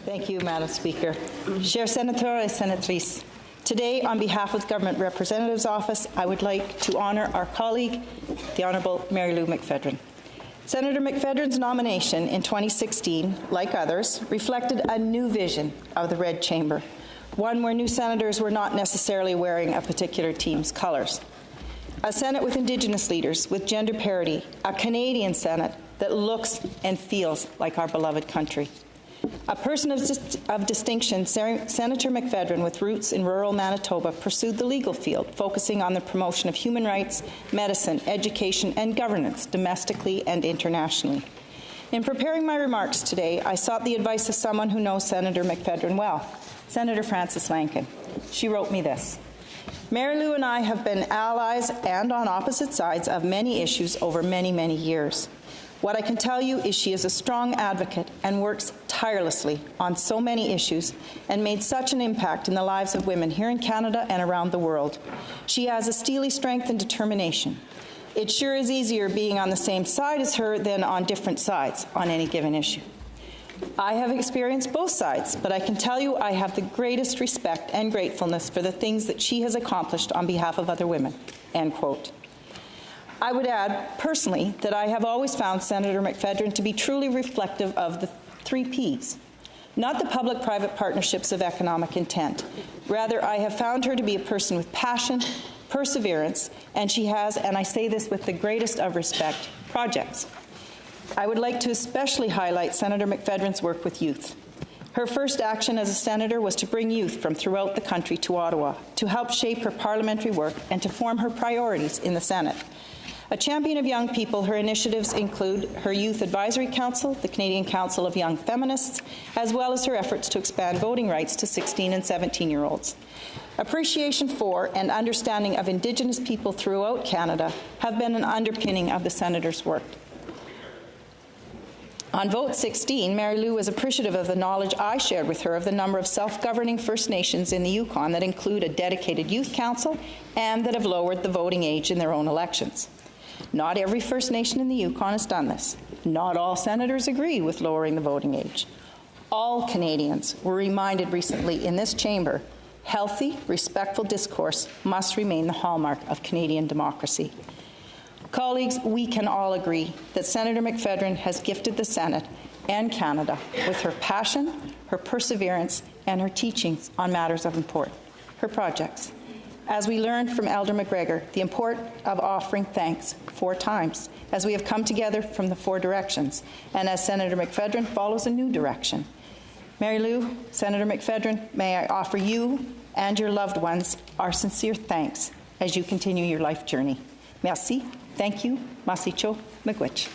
Thank you, Madam Speaker. Chers sénateurs et sénatrices, today, on behalf of the Government Representative's Office, I would like to honour our colleague, the Honourable Marilou McPhedran. Senator McPhedran's nomination in 2016, like others, reflected a new vision of the Red Chamber, one where new senators were not necessarily wearing a particular team's colours. A Senate with Indigenous leaders, with gender parity, a Canadian Senate that looks and feels like our beloved country. A person of distinction, Senator McPhedran, with roots in rural Manitoba, pursued the legal field, focusing on the promotion of human rights, medicine, education, and governance, domestically and internationally. In preparing my remarks today, I sought the advice of someone who knows Senator McPhedran well, Senator Frances Lankin. She wrote me this: Marilou and I have been allies and on opposite sides of many issues over many, many years. What I can tell you is she is a strong advocate and works tirelessly on so many issues and made such an impact in the lives of women here in Canada and around the world. She has a steely strength and determination. It sure is easier being on the same side as her than on different sides on any given issue. I have experienced both sides, but I can tell you I have the greatest respect and gratefulness for the things that she has accomplished on behalf of other women." End quote. I would add, personally, that I have always found Senator McPhedran to be truly reflective of the 3 Ps, not the public-private partnerships of economic intent. Rather, I have found her to be a person with passion, perseverance, and she has, and I say this with the greatest of respect, projects. I would like to especially highlight Senator McPhedran's work with youth. Her first action as a senator was to bring youth from throughout the country to Ottawa to help shape her parliamentary work and to form her priorities in the Senate. A champion of young people, her initiatives include her Youth Advisory Council, the Canadian Council of Young Feminists, as well as her efforts to expand voting rights to 16- and 17-year-olds. Appreciation for and understanding of Indigenous people throughout Canada have been an underpinning of the Senator's work. On Vote 16, Marilou was appreciative of the knowledge I shared with her of the number of self-governing First Nations in the Yukon that include a dedicated youth council and that have lowered the voting age in their own elections. Not every First Nation in the Yukon has done this. Not all senators agree with lowering the voting age. All Canadians were reminded recently in this chamber, healthy, respectful discourse must remain the hallmark of Canadian democracy. Colleagues, we can all agree that Senator McPhedran has gifted the Senate and Canada with her passion, her perseverance, and her teachings on matters of import, her projects. As we learned from Elder McGregor, the import of offering thanks 4 times, as we have come together from the 4 directions, and as Senator McPhedran follows a new direction. Marilou, Senator McPhedran, may I offer you and your loved ones our sincere thanks as you continue your life journey. Merci, thank you, Masicho, Miigwech.